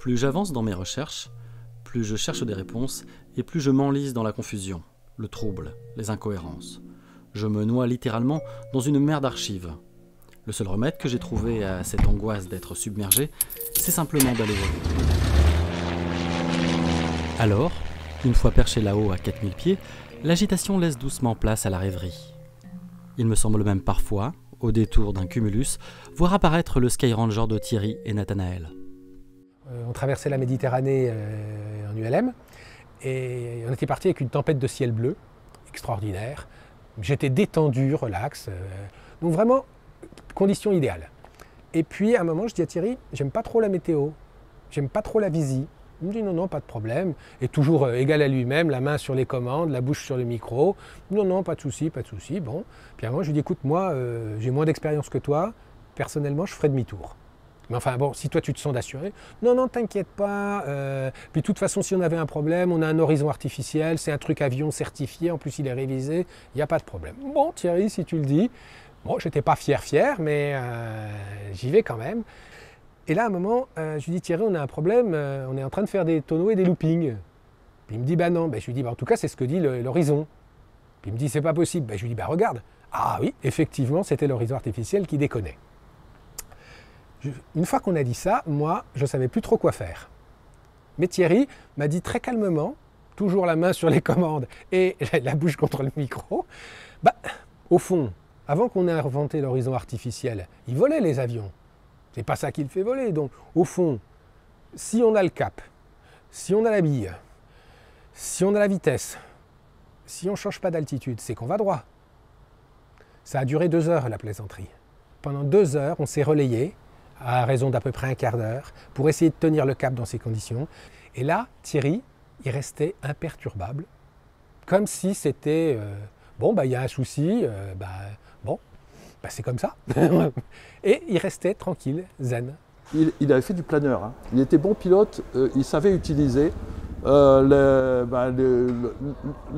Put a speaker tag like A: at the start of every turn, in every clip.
A: Plus j'avance dans mes recherches, plus je cherche des réponses et plus je m'enlise dans la confusion, le trouble, les incohérences. Je me noie littéralement dans une mer d'archives. Le seul remède que j'ai trouvé à cette angoisse d'être submergé, c'est simplement d'aller voler. Alors, une fois perché là-haut à 4000 pieds, l'agitation laisse doucement place à la rêverie. Il me semble même parfois, au détour d'un cumulus, voir apparaître le Skyranger de Thierry et Nathanaël.
B: On traversait la Méditerranée en ULM et on était parti avec une tempête de ciel bleu, extraordinaire. J'étais détendu, relax, donc vraiment, condition idéale. Et puis à un moment, je dis à Thierry, j'aime pas trop la météo, j'aime pas trop la visie. Il me dit non, non, pas de problème. Et toujours égal à lui-même, la main sur les commandes, la bouche sur le micro. Non, non, pas de souci, pas de souci. Bon. Puis à un moment, je lui dis écoute, moi, j'ai moins d'expérience que toi. Personnellement, je ferai demi-tour. Mais enfin, bon, si toi, tu te sens d'assurer. Non, non, t'inquiète pas. Puis de toute façon, si on avait un problème, on a un horizon artificiel, c'est un truc avion certifié, en plus, il est révisé, il n'y a pas de problème. Bon, Thierry, si tu le dis. Bon, j'étais pas fier, mais j'y vais quand même. Et là, à un moment, je lui dis Thierry, on a un problème, on est en train de faire des tonneaux et des loopings. Puis il me dit, bah non. Je lui dis, bah, en tout cas, c'est ce que dit l'horizon. Puis il me dit, c'est pas possible. Je lui dis, bah regarde. Ah oui, effectivement, c'était l'horizon artificiel qui déconnait. Une fois qu'on a dit ça, moi, je ne savais plus trop quoi faire. Mais Thierry m'a dit très calmement, toujours la main sur les commandes et la bouche contre le micro, bah, au fond, avant qu'on ait inventé l'horizon artificiel, ils volaient les avions. C'est pas ça qui le fait voler. Donc, au fond, si on a le cap, si on a la bille, si on a la vitesse, si on ne change pas d'altitude, c'est qu'on va droit. Ça a duré 2 heures, la plaisanterie. Pendant 2 heures, on s'est relayé, à raison d'à peu près un quart d'heure, pour essayer de tenir le cap dans ces conditions. Et là, Thierry, il restait imperturbable, comme si c'était, bon, bah, il y a un souci, bon, bah, c'est comme ça. Et il restait tranquille, zen.
C: Il avait fait du planeur, hein. Il était bon pilote, il savait utiliser les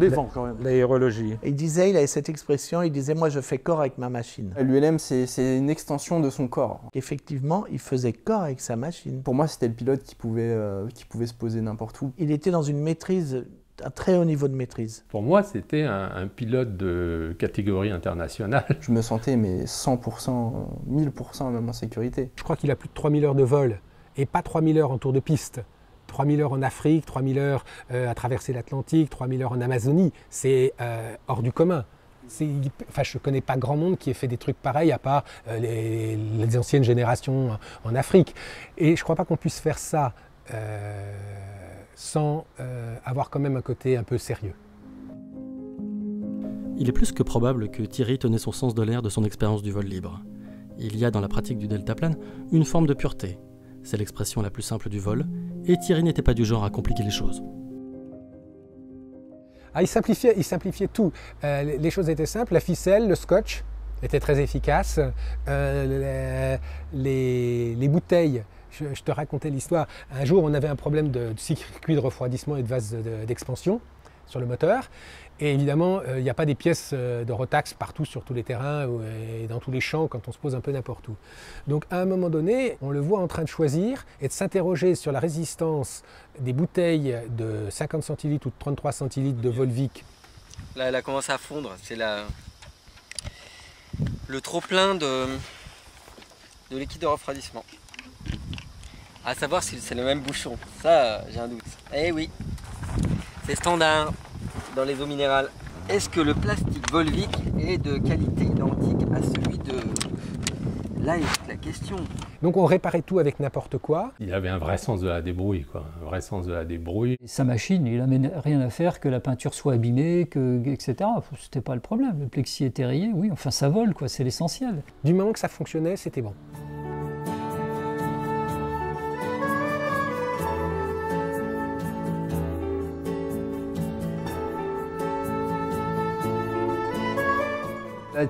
C: vents quand même.
D: L'aérologie.
E: Il disait, il avait cette expression, il disait moi je fais corps avec ma machine.
F: L'ULM c'est une extension de son corps.
E: Effectivement, il faisait corps avec sa machine.
F: Pour moi c'était le pilote qui pouvait se poser n'importe où.
E: Il était dans une maîtrise, un très haut niveau de maîtrise.
D: Pour moi c'était un pilote de catégorie internationale.
F: Je me sentais mais 100%, 1000% même en sécurité.
B: Je crois qu'il a plus de 3000 heures de vol et pas 3000 heures en tour de piste. 3000 heures en Afrique, 3000 heures à traverser l'Atlantique, 3000 heures en Amazonie, c'est hors du commun. Enfin, je ne connais pas grand monde qui ait fait des trucs pareils, à part les anciennes générations en Afrique. Et je ne crois pas qu'on puisse faire ça sans avoir quand même un côté un peu sérieux.
A: Il est plus que probable que Thierry tenait son sens de l'air de son expérience du vol libre. Il y a dans la pratique du deltaplane une forme de pureté. C'est l'expression la plus simple du vol, et Thierry n'était pas du genre à compliquer les choses.
B: Ah, il simplifiait tout. Les choses étaient simples, la ficelle, le scotch était très efficace, les bouteilles, je te racontais l'histoire. Un jour, on avait un problème de circuit de refroidissement et de vase d'expansion sur le moteur. Et évidemment, il n'y a pas des pièces de Rotax partout sur tous les terrains et dans tous les champs quand on se pose un peu n'importe où. Donc à un moment donné, on le voit en train de choisir et de s'interroger sur la résistance des bouteilles de 50 centilitres ou de 33 centilitres de Volvic.
G: Là, elle a commencé à fondre. C'est le trop-plein de liquide de refroidissement. À savoir si c'est le même bouchon. Ça, j'ai un doute. Eh oui, c'est standard dans les eaux minérales. Est-ce que le plastique Volvic est de qualité identique à celui de... Là est toute la question.
B: Donc on réparait tout avec n'importe quoi.
D: Il avait un vrai sens de la débrouille, quoi. Un vrai sens de la débrouille.
H: Sa machine, il n'avait rien à faire que la peinture soit abîmée, etc. C'était pas le problème. Le plexi était rayé, oui, enfin ça vole, quoi, c'est l'essentiel.
B: Du moment que ça fonctionnait, c'était bon.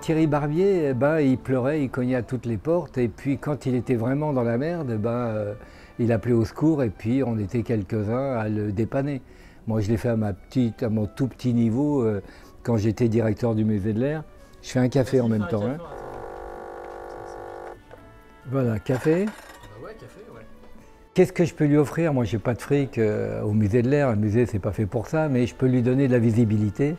I: Thierry Barbier, il pleurait, il cognait à toutes les portes et puis quand il était vraiment dans la merde, il appelait au secours et puis on était quelques-uns à le dépanner. Moi je l'ai fait à mon tout petit niveau quand j'étais directeur du musée de l'air. Je fais un café en même temps. Hein. Voilà, café.
A: Ouais, café, ouais.
I: Qu'est-ce que je peux lui offrir? Moi, je n'ai pas de fric au musée de l'air. Le musée, c'est pas fait pour ça, mais je peux lui donner de la visibilité.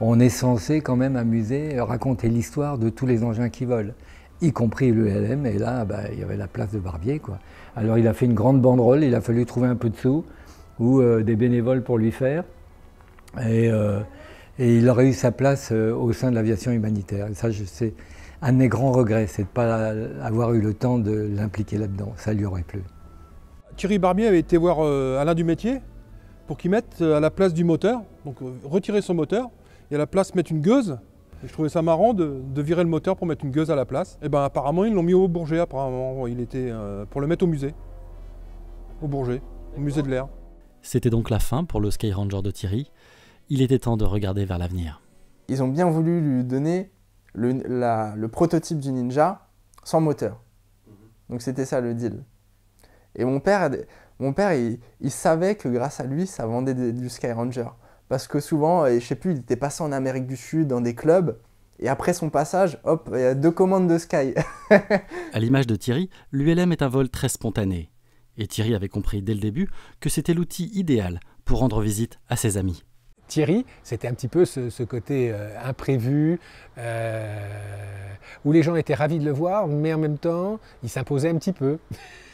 I: On est censé, quand même, un musée, raconter l'histoire de tous les engins qui volent, y compris l'ULM. Et là, il y avait la place de Barbier, quoi. Alors, il a fait une grande banderole. Il a fallu trouver un peu de sous ou des bénévoles pour lui faire. Et il aurait eu sa place au sein de l'aviation humanitaire. Et ça, c'est un de mes grands regrets, c'est de ne pas avoir eu le temps de l'impliquer là-dedans. Ça lui aurait plu.
J: Thierry Barbier avait été voir Alain Dumétier pour qu'il mette à la place du moteur, donc retirer son moteur, et à la place mettre une gueuse. Et je trouvais ça marrant de virer le moteur pour mettre une gueuse à la place. Et ben apparemment ils l'ont mis au Bourget, apparemment il était pour le mettre au musée. Au Bourget, au musée de l'air.
A: C'était donc la fin pour le Skyranger de Thierry. Il était temps de regarder vers l'avenir.
F: Ils ont bien voulu lui donner le prototype du Ninja sans moteur. Donc c'était ça le deal. Et mon père il savait que grâce à lui, ça vendait du Skyranger. Parce que souvent, je sais plus, il était passé en Amérique du Sud dans des clubs, et après son passage, hop, il y a 2 commandes de Sky.
A: À l'image de Thierry, l'ULM est un vol très spontané. Et Thierry avait compris dès le début que c'était l'outil idéal pour rendre visite à ses amis.
B: Thierry, c'était un petit peu ce côté imprévu, où les gens étaient ravis de le voir, mais en même temps, il s'imposait un petit peu.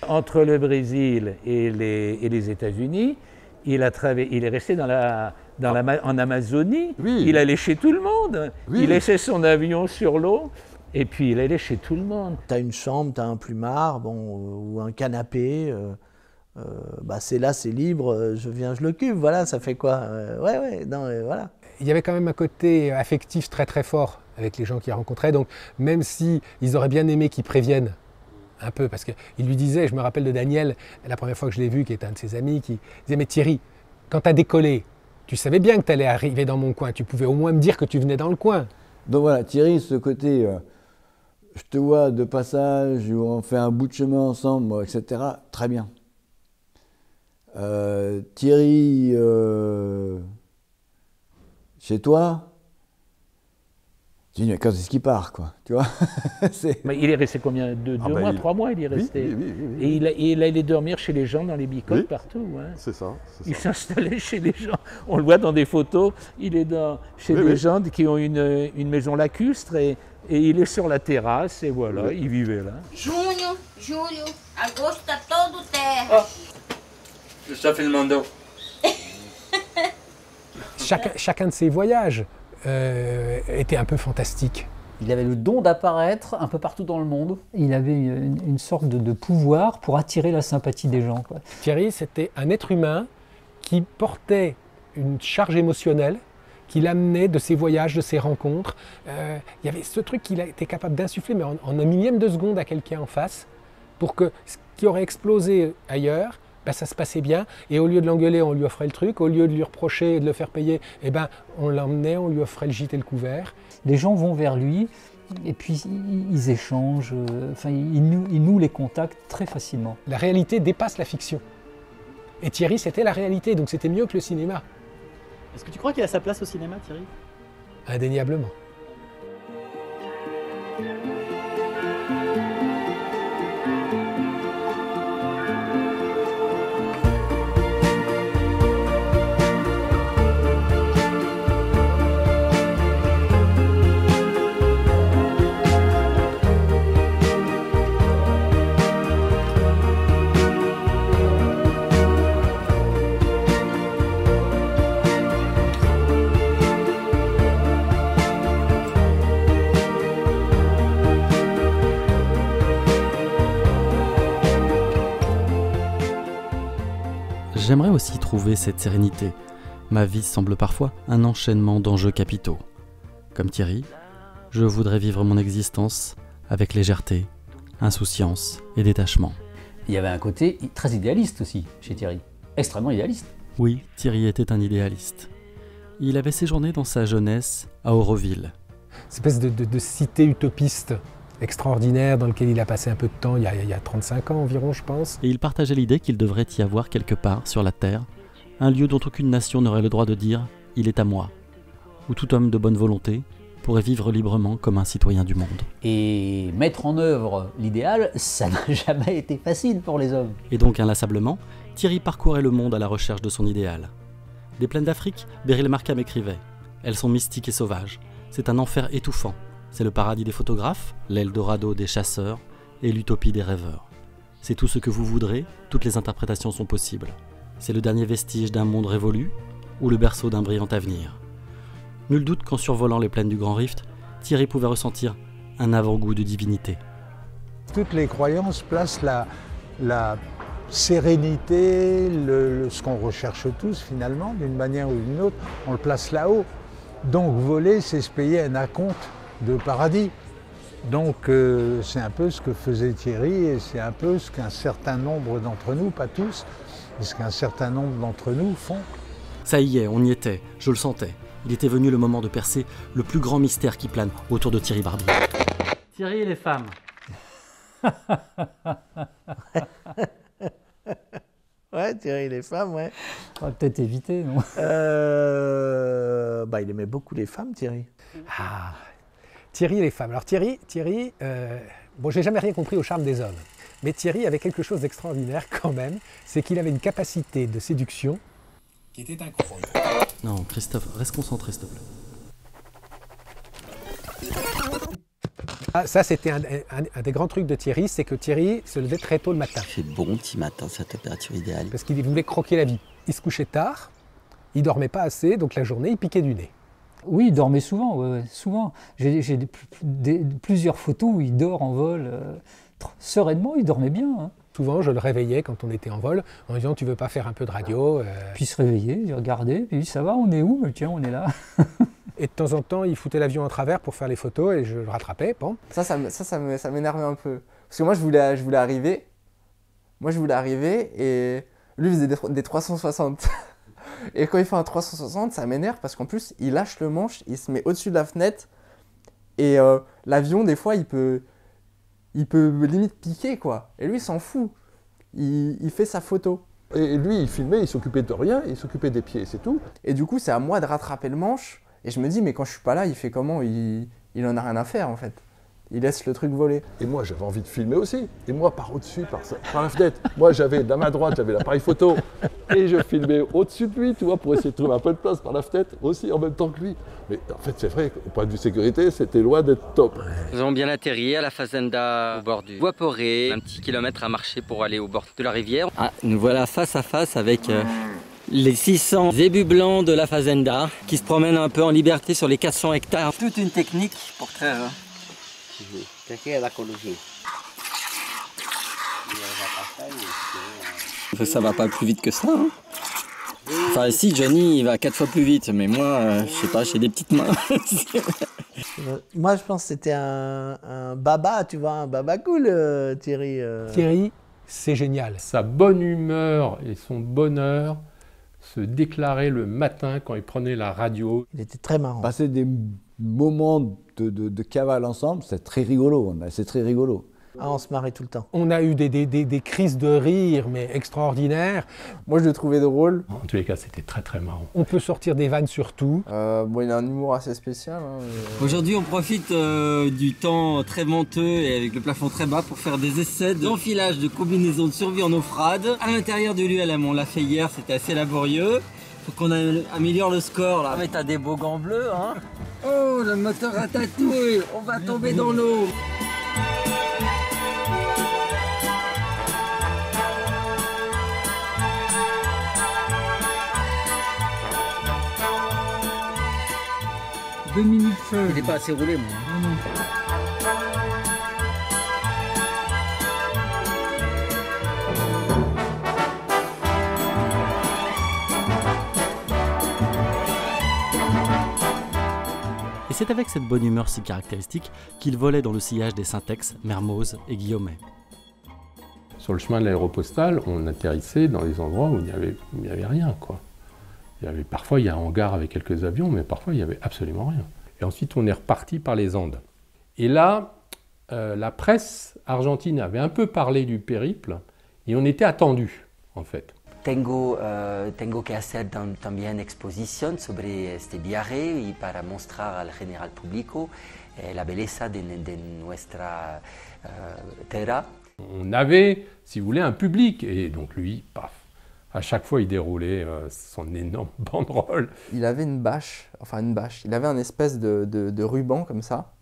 K: Entre le Brésil et les États-Unis, il est resté en Amazonie,
C: Oui.
K: il allait chez tout le monde,
C: Oui.
K: il laissait son avion sur l'eau, et puis il allait chez tout le monde.
E: Tu as une chambre, tu as un plumard, ou un canapé, c'est là, c'est libre, je viens, je l'occupe, voilà, ça fait quoi? Voilà.
B: Il y avait quand même un côté affectif très très fort avec les gens qu'il rencontrait, donc même si ils auraient bien aimé qu'ils préviennent un peu, parce qu'il lui disait, je me rappelle de Daniel, la première fois que je l'ai vu, qui était un de ses amis, qui disait, mais Thierry, quand tu as décollé, tu savais bien que tu allais arriver dans mon coin, tu pouvais au moins me dire que tu venais dans le coin.
L: Donc voilà, Thierry, ce côté, je te vois de passage, on fait un bout de chemin ensemble, etc., très bien. Thierry, chez toi, tu dis, mais quand est-ce qu'il part, quoi, tu vois?
K: Mais il est resté combien? 2 mois, 3 mois, il est resté.
C: Oui.
K: Et il allait dormir chez les gens dans les bicoques partout. Hein.
C: C'est ça.
K: Il s'installait chez les gens. On le voit dans des photos. Il est chez des gens qui ont une maison lacustre et il est sur la terrasse et voilà, il vivait là.
M: Junho, julho, agosto tá todo terra.
G: Je suis filmando.
B: Chacun de ses voyages était un peu fantastique.
N: Il avait le don d'apparaître un peu partout dans le monde.
H: Il avait une sorte de pouvoir pour attirer la sympathie des gens, quoi.
B: Thierry, c'était un être humain qui portait une charge émotionnelle, qui l'amenait de ses voyages, de ses rencontres. Il y avait ce truc qu'il a été capable d'insuffler, mais en un millième de seconde à quelqu'un en face, pour que ce qui aurait explosé ailleurs, ça se passait bien, et au lieu de l'engueuler, on lui offrait le truc, au lieu de lui reprocher et de le faire payer, on l'emmenait, on lui offrait le gîte et le couvert.
H: Les gens vont vers lui, et puis ils échangent, ils nouent les contacts très facilement.
B: La réalité dépasse la fiction. Et Thierry, c'était la réalité, donc c'était mieux que le cinéma.
A: Est-ce que tu crois qu'il a sa place au cinéma, Thierry?
B: Indéniablement.
A: J'aimerais aussi trouver cette sérénité. Ma vie semble parfois un enchaînement d'enjeux capitaux. Comme Thierry, je voudrais vivre mon existence avec légèreté, insouciance et détachement.
N: Il y avait un côté très idéaliste aussi chez Thierry, extrêmement idéaliste.
A: Oui, Thierry était un idéaliste. Il avait séjourné dans sa jeunesse à Auroville.
B: Cette espèce de cité utopiste extraordinaire dans lequel il a passé un peu de temps, il y a 35 ans environ, je pense.
A: Et il partageait l'idée qu'il devrait y avoir quelque part sur la Terre un lieu dont aucune nation n'aurait le droit de dire « il est à moi », où tout homme de bonne volonté pourrait vivre librement comme un citoyen du monde.
N: Et mettre en œuvre l'idéal, ça n'a jamais été facile pour les hommes.
A: Et donc inlassablement, Thierry parcourait le monde à la recherche de son idéal. Des plaines d'Afrique, Beryl Markham écrivait « Elles sont mystiques et sauvages. C'est un enfer étouffant. C'est le paradis des photographes, l'Eldorado des chasseurs et l'utopie des rêveurs. C'est tout ce que vous voudrez, toutes les interprétations sont possibles. C'est le dernier vestige d'un monde révolu ou le berceau d'un brillant avenir. » Nul doute qu'en survolant les plaines du Grand Rift, Thierry pouvait ressentir un avant-goût de divinité.
O: Toutes les croyances placent la sérénité, ce qu'on recherche tous finalement, d'une manière ou d'une autre, on le place là-haut. Donc voler, c'est se payer un acompte de paradis. Donc c'est un peu ce que faisait Thierry et c'est un peu ce qu'un certain nombre d'entre nous, pas tous, mais ce qu'un certain nombre d'entre nous font.
A: Ça y est, on y était, je le sentais. Il était venu le moment de percer le plus grand mystère qui plane autour de Thierry Barbier. Thierry et les femmes.
E: Ouais, Thierry et les femmes, ouais.
H: On va peut-être éviter, non?
E: Il aimait beaucoup les femmes, Thierry.
B: Ah, Thierry et les femmes. Alors Thierry, bon, j'ai jamais rien compris au charme des hommes. Mais Thierry avait quelque chose d'extraordinaire quand même, c'est qu'il avait une capacité de séduction qui était incroyable.
A: Non, Christophe, reste concentré, s'il te plaît.
B: Ah, ça, c'était un des grands trucs de Thierry, c'est que Thierry se levait très tôt le matin.
G: Il fait bon petit matin, c'est la température idéale.
B: Parce qu'il voulait croquer la vie. Il se couchait tard, il dormait pas assez, donc la journée, il piquait du nez.
H: Oui, il dormait souvent, ouais, souvent. J'ai plusieurs photos où il dort en vol. Sereinement, il dormait bien. Hein.
B: Souvent, je le réveillais quand on était en vol, en disant « tu veux pas faire un peu de radio ?»
H: Puis il se réveillait, il regardait, puis ça va, on est où? Tiens, on est là.
B: Et de temps en temps, il foutait l'avion en travers pour faire les photos et je le rattrapais. Bon.
F: Ça m'énervait un peu. Parce que moi, je voulais arriver. Et lui, il faisait des 360. Et quand il fait un 360, ça m'énerve parce qu'en plus, il lâche le manche, il se met au-dessus de la fenêtre. Et l'avion, des fois, il peut limite piquer, quoi. Et lui, il s'en fout. Il fait sa photo.
C: Et lui, il filmait, il s'occupait de rien, il s'occupait des pieds, c'est tout.
F: Et du coup, c'est à moi de rattraper le manche. Et je me dis, mais quand je suis pas là, il fait comment? Il en a rien à faire, en fait. Il laisse le truc voler.
C: Et moi, j'avais envie de filmer aussi. Et moi, par au-dessus, par la fenêtre. Moi, j'avais, dans ma droite, j'avais l'appareil photo. Et je filmais au-dessus de lui, tu vois, pour essayer de trouver un peu de place par la fenêtre, aussi en même temps que lui. Mais en fait, c'est vrai, au point de vue sécurité, c'était loin d'être top.
G: Nous avons bien atterri à la Fazenda, au bord du Bois Poré. Un petit kilomètre à marcher pour aller au bord de la rivière. Ah, nous voilà face à face avec les 600 zébus blancs de la Fazenda qui se promènent un peu en liberté sur les 400 hectares. Toute une technique pour traire. Ça va pas plus vite que ça. Hein. Enfin, si Johnny il va 4 fois plus vite, mais moi, je sais pas, j'ai des petites mains.
E: Moi, je pense que c'était un baba, tu vois, un baba cool, Thierry.
B: Thierry, c'est génial.
D: Sa bonne humeur et son bonheur se déclaraient le matin quand il prenait la radio.
E: Il était très marrant.
L: Passer des moments de cavale ensemble, c'est très rigolo. C'est très rigolo.
E: Ah, on se marrait tout le temps.
B: On a eu des crises de rire, mais extraordinaires.
F: Moi, je le trouvais drôle.
D: En tous les cas, c'était très très marrant.
B: On peut sortir des vannes sur tout.
F: Bon, il a un humour assez spécial. Hein,
G: Aujourd'hui, on profite du temps très venteux et avec le plafond très bas pour faire des essais d'enfilage de combinaisons de survie en eau froide. À l'intérieur de l'ULM, on l'a fait hier, c'était assez laborieux. Faut qu'on améliore le score là. Mais t'as des beaux gants bleus, hein. Oh, le moteur ratatouille, on va tomber dans l'eau.
H: Il
G: n'est pas assez roulé, moi.
H: Non.
A: Et c'est avec cette bonne humeur si caractéristique qu'il volait dans le sillage des Syntex, Mermoz et Guillaumet.
D: Sur le chemin de l'aéropostale, on atterrissait dans des endroits où il n'y avait rien, quoi. Parfois, il y a un hangar avec quelques avions, mais parfois, il n'y avait absolument rien. Et ensuite, on est reparti par les Andes. Et là, la presse argentine avait un peu parlé du périple, et on était attendus, en fait.
G: Tengo que hacer también exposición sobre este viaje y para mostrar al general público la belleza de nuestra terra.
D: On avait, si vous voulez, un public. Et donc lui, paf, à chaque fois il déroulait son énorme banderole.
F: Il avait une bâche, il avait un espèce de ruban comme ça,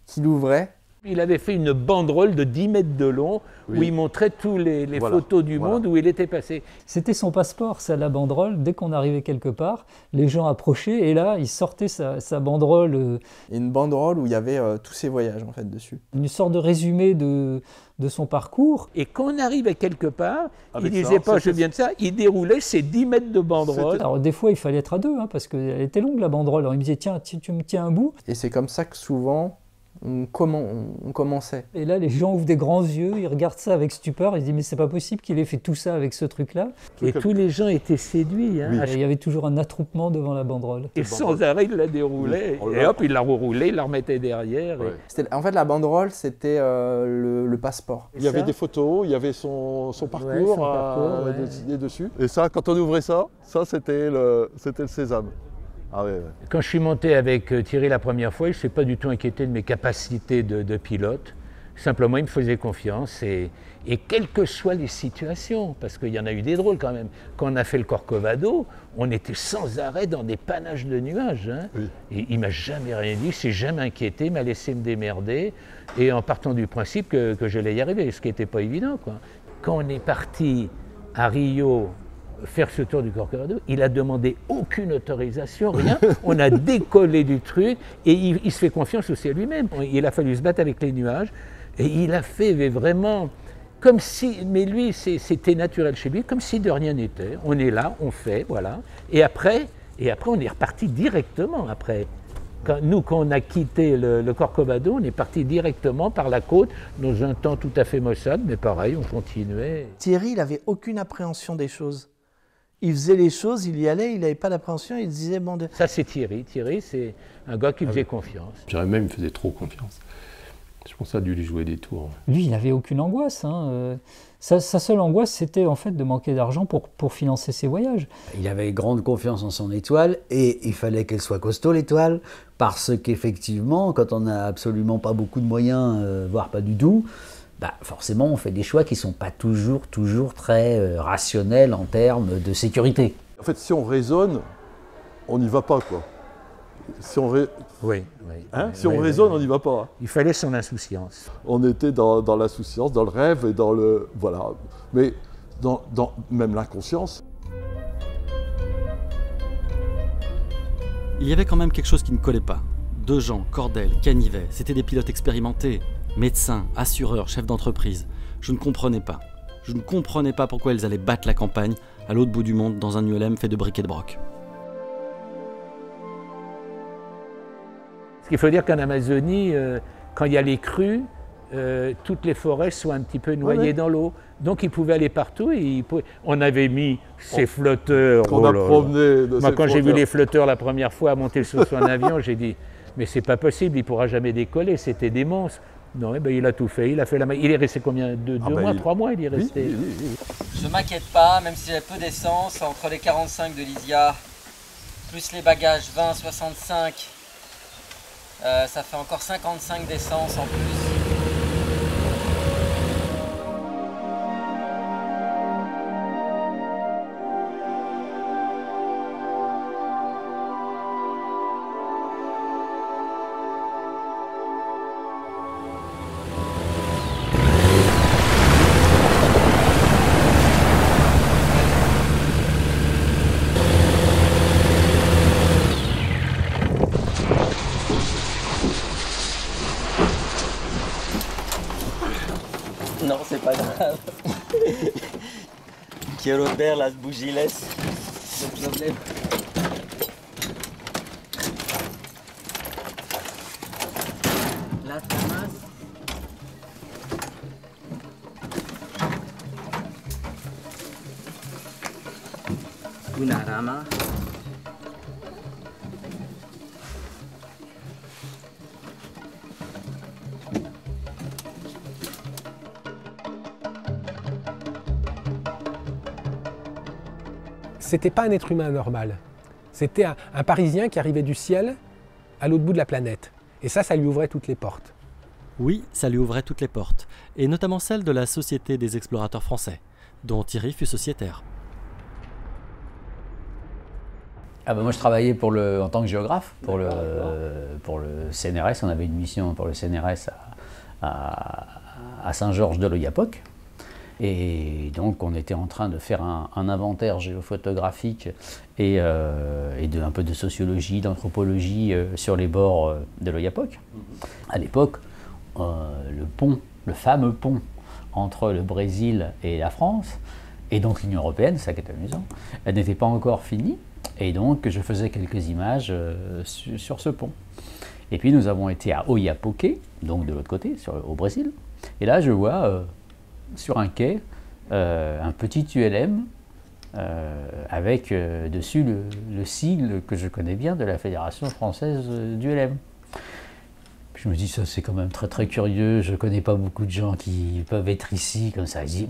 F: qu'il ouvrait.
K: Il avait fait une banderole de 10 mètres de long où il montrait tous les photos du monde où il était passé.
H: C'était son passeport, ça, la banderole. Dès qu'on arrivait quelque part, les gens approchaient et là, il sortait sa banderole.
F: Et une banderole où il y avait tous ses voyages en fait dessus.
H: Une sorte de résumé de son parcours.
K: Et quand on arrivait quelque part, il ne disait pas « je viens de ça », il déroulait ses 10 mètres de banderole.
H: Alors des fois, il fallait être à deux, hein, parce qu'elle était longue la banderole. Alors il me disait « tiens, tu me tiens un bout ».
F: Et c'est comme ça que souvent, on commençait.
H: Et là, les gens ouvrent des grands yeux, ils regardent ça avec stupeur, ils se disent mais c'est pas possible qu'il ait fait tout ça avec ce truc-là.
K: Et tous les gens étaient séduits. Hein.
H: Oui. Et il y avait toujours un attroupement devant la banderole.
K: Et sans arrêt, il la déroulait, et hop, il la reroulait, il la remettait derrière.
F: Ouais. En fait, la banderole, c'était le passeport.
C: Il y avait des photos, il y avait son parcours à dessiner dessus. Et ça, quand on ouvrait ça c'était le sésame. Ah ouais, ouais.
K: Quand je suis monté avec Thierry la première fois, je ne suis pas du tout inquiété de mes capacités de pilote. Simplement, il me faisait confiance et quelles que soient les situations, parce qu'il y en a eu des drôles quand même. Quand on a fait le Corcovado, on était sans arrêt dans des panaches de nuages. Hein. Oui. Et il ne m'a jamais rien dit, il ne s'est jamais inquiété, il m'a laissé me démerder. Et en partant du principe que j'allais y arriver, ce qui n'était pas évident, quoi. Quand on est parti à Rio faire ce tour du Corcovado, il a demandé aucune autorisation, rien. On a décollé du truc et il se fait confiance aussi à lui-même. Il a fallu se battre avec les nuages et il a fait vraiment comme si, mais lui c'était naturel chez lui, comme si de rien n'était. On est là, on fait, voilà. Et après on est reparti directement après. Quand on a quitté le Corcovado, on est parti directement par la côte dans un temps tout à fait maussade, mais pareil, on continuait.
E: Thierry, il n'avait aucune appréhension des choses. Il faisait les choses, il y allait, il n'avait pas d'appréhension, il disait bon...
K: Ça c'est Thierry. Thierry, c'est un gars qui faisait confiance.
D: Je dirais même qu'il faisait trop confiance. Je pense que ça a dû lui jouer des tours.
H: Lui, il n'avait aucune angoisse. Hein. Sa seule angoisse, c'était en fait de manquer d'argent pour financer ses voyages.
N: Il avait grande confiance en son étoile et il fallait qu'elle soit costaud, l'étoile, parce qu'effectivement, quand on n'a absolument pas beaucoup de moyens, voire pas du tout, bah forcément, on fait des choix qui ne sont pas toujours très rationnels en termes de sécurité.
C: En fait, si on raisonne, on n'y va pas, quoi. Si on, raisonne, on n'y va pas.
K: Il fallait son insouciance.
C: On était dans l'insouciance, dans le rêve et dans le... Voilà. Mais dans même l'inconscience.
A: Il y avait quand même quelque chose qui ne collait pas. Dejean, Cordel, Canivet, c'étaient des pilotes expérimentés. Médecins, assureurs, chefs d'entreprise. Je ne comprenais pas. Je ne comprenais pas pourquoi ils allaient battre la campagne à l'autre bout du monde dans un ULM fait de briques et de broc.
K: Il faut dire qu'en Amazonie, quand il y a les crues, toutes les forêts sont un petit peu noyées dans l'eau. Donc ils pouvaient aller partout et on avait mis ces flotteurs.
C: Qu'on a promené de
K: Moi, quand j'ai vu les flotteurs la première fois monter sur son avion, j'ai dit mais c'est pas possible, il pourra jamais décoller, c'était des monstres. Non, ben, il a tout fait, il a fait la... Il est resté combien? 2 mois, 3 mois, il est resté.
G: Oui. Je ne m'inquiète pas, même si j'ai peu d'essence, entre les 45 de Lysia, plus les bagages 20, 65, ça fait encore 55 d'essence en plus. Non, c'est pas grave. Quiero ver las bugiles. Le problème. Las ramas. Una rama.
B: c'était pas un être humain normal. C'était un Parisien qui arrivait du ciel à l'autre bout de la planète. Et ça lui ouvrait toutes les portes.
A: Oui, ça lui ouvrait toutes les portes, et notamment celle de la Société des explorateurs français, dont Thierry fut sociétaire.
N: Ah ben moi je travaillais en tant que géographe pour le CNRS. On avait une mission pour le CNRS à Saint-Georges de l'Oyapock. Et donc on était en train de faire un inventaire géophotographique et un peu de sociologie, d'anthropologie sur les bords de l'Oyapock. À l'époque, le fameux pont entre le Brésil et la France, et donc l'Union européenne, c'est ça qui est amusant, elle n'était pas encore finie. Et donc je faisais quelques images sur ce pont. Et puis nous avons été à Oiapoque, donc de l'autre côté, au Brésil. Et là je vois sur un quai un petit ULM avec dessus le sigle que je connais bien de la Fédération française d'ULM. Je me dis, ça c'est quand même très très curieux, je connais pas beaucoup de gens qui peuvent être ici comme ça. Je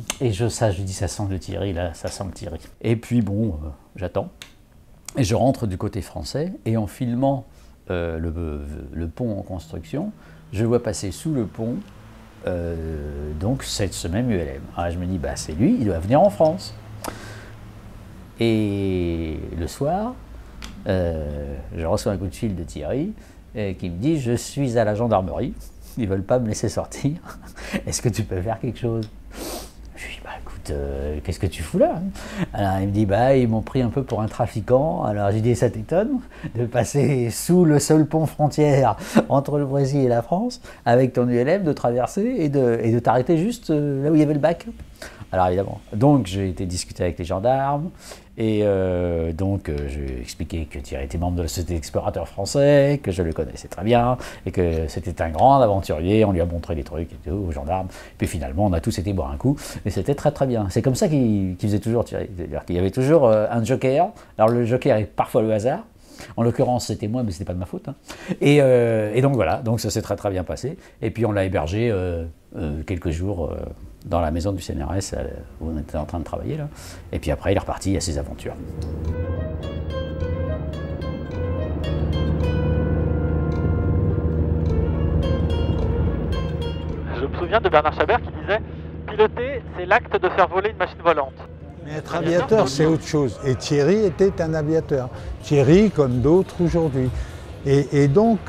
N: dis, ça sent le Thierry, là, ça sent le Thierry. Et puis bon, j'attends. Et je rentre du côté français, et en filmant le pont en construction, je vois passer sous le pont donc ce même ULM. Alors je me dis, bah, c'est lui, il doit venir en France. Et le soir, je reçois un coup de fil de Thierry qui me dit, je suis à la gendarmerie, ils ne veulent pas me laisser sortir, est-ce que tu peux faire quelque chose? Je lui dis, bah écoute, qu'est-ce que tu fous là? Alors il me dit, bah ils m'ont pris un peu pour un trafiquant. Alors j'ai dit, ça t'étonne de passer sous le seul pont frontière entre le Brésil et la France avec ton ULM, de traverser et de t'arrêter juste là où il y avait le bac? Alors évidemment, donc j'ai été discuter avec les gendarmes, et donc j'ai expliqué que Thierry était membre de la Société d'explorateurs français, que je le connaissais très bien, et que c'était un grand aventurier. On lui a montré des trucs et tout aux gendarmes, puis finalement on a tous été boire un coup, et c'était très très bien. C'est comme ça qu'il faisait toujours Thierry, c'est-à-dire qu'il y avait toujours un joker. Alors le joker est parfois le hasard. En l'occurrence, c'était moi, mais c'était pas de ma faute. Hein. Et donc voilà, donc ça s'est très très bien passé. Et puis on l'a hébergé quelques jours dans la maison du CNRS où on était en train de travailler là. Et puis après, il est reparti à ses aventures.
P: Je me souviens de Bernard Chabert qui disait « Piloter, c'est l'acte de faire voler une machine volante ».
O: Mais être aviateur, c'est autre chose. Et Thierry était un aviateur. Thierry, comme d'autres aujourd'hui. Et donc,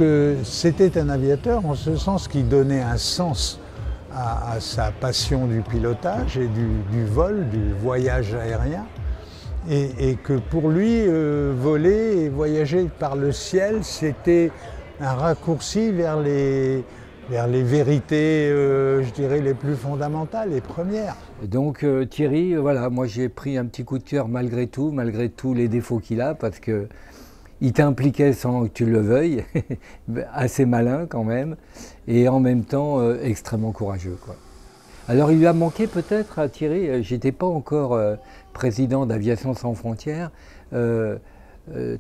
O: c'était un aviateur en ce sens qu'il donnait un sens à sa passion du pilotage et du vol, du voyage aérien. Et que pour lui, voler et voyager par le ciel, c'était un raccourci vers les vérités, je dirais, les plus fondamentales, les premières.
I: Donc Thierry, voilà, moi j'ai pris un petit coup de cœur malgré tous les défauts qu'il a, parce que il t'impliquait sans que tu le veuilles, assez malin quand même, et en même temps extrêmement courageux, quoi. Alors il lui a manqué peut-être à Thierry, j'étais pas encore président d'Aviation sans frontières,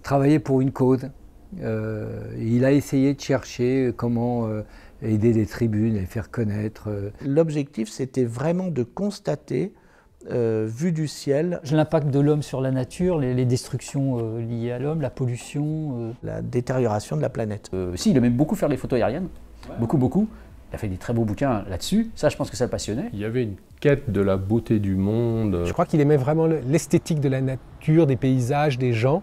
I: travailler pour une cause. Il a essayé de chercher comment aider les tribunes, les faire connaître.
E: L'objectif, c'était vraiment de constater, vu du ciel,
H: l'impact de l'homme sur la nature, les destructions liées à l'homme, la pollution.
E: La détérioration de la planète.
N: Si, il aimait beaucoup faire les photos aériennes, beaucoup. Il a fait des très beaux bouquins là-dessus, ça je pense que ça le passionnait.
D: Il y avait une quête de la beauté du monde.
B: Je crois qu'il aimait vraiment l'esthétique de la nature, des paysages, des gens.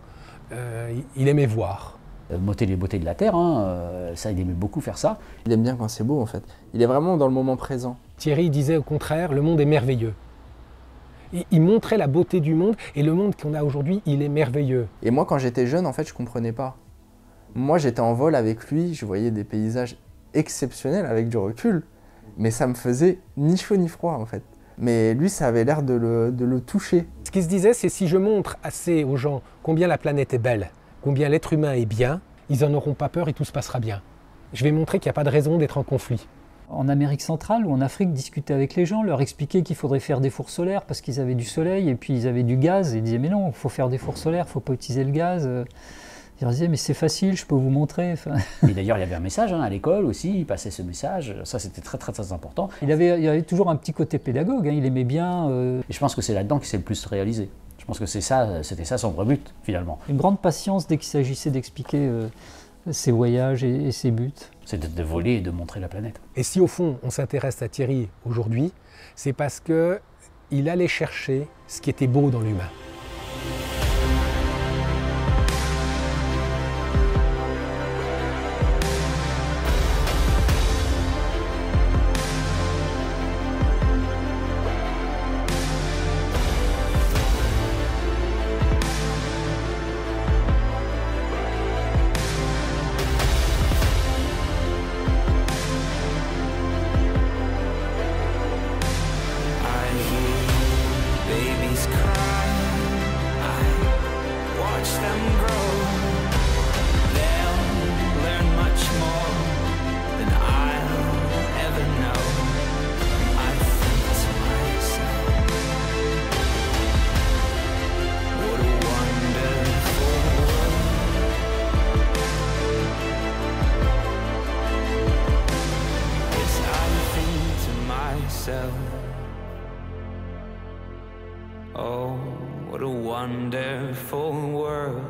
B: Il aimait voir.
N: Moter les beautés de la Terre, hein, ça il aimait beaucoup faire ça.
F: Il aime bien quand c'est beau en fait. Il est vraiment dans le moment présent.
B: Thierry disait au contraire, le monde est merveilleux. Il montrait la beauté du monde, et le monde qu'on a aujourd'hui, il est merveilleux.
F: Et moi quand j'étais jeune, en fait, je comprenais pas. Moi j'étais en vol avec lui, je voyais des paysages exceptionnels avec du recul, mais ça me faisait ni chaud ni froid en fait. Mais lui, ça avait l'air de le toucher.
B: Ce qu'il se disait, c'est si je montre assez aux gens combien la planète est belle, combien l'être humain est bien, ils n'en auront pas peur et tout se passera bien. Je vais montrer qu'il n'y a pas de raison d'être en conflit.
H: En Amérique centrale ou en Afrique, discuter avec les gens, leur expliquer qu'il faudrait faire des fours solaires parce qu'ils avaient du soleil et puis ils avaient du gaz. Et ils disaient mais non, il faut faire des fours solaires, il ne faut pas utiliser le gaz. Ils leur disaient mais c'est facile, je peux vous montrer.
N: Et d'ailleurs il y avait un message à l'école aussi, il passait ce message, ça c'était très important.
H: Il y avait toujours un petit côté pédagogue, il aimait bien.
N: Et je pense que c'est là-dedans qu'il s'est le plus réalisé. Je pense que c'était ça son vrai but, finalement.
H: Une grande patience dès qu'il s'agissait d'expliquer ses voyages et ses buts.
N: C'est de voler et de montrer la planète.
B: Et si au fond on s'intéresse à Thierry aujourd'hui, c'est parce qu'il allait chercher ce qui était beau dans l'humain.
Q: Oh, what a wonderful world.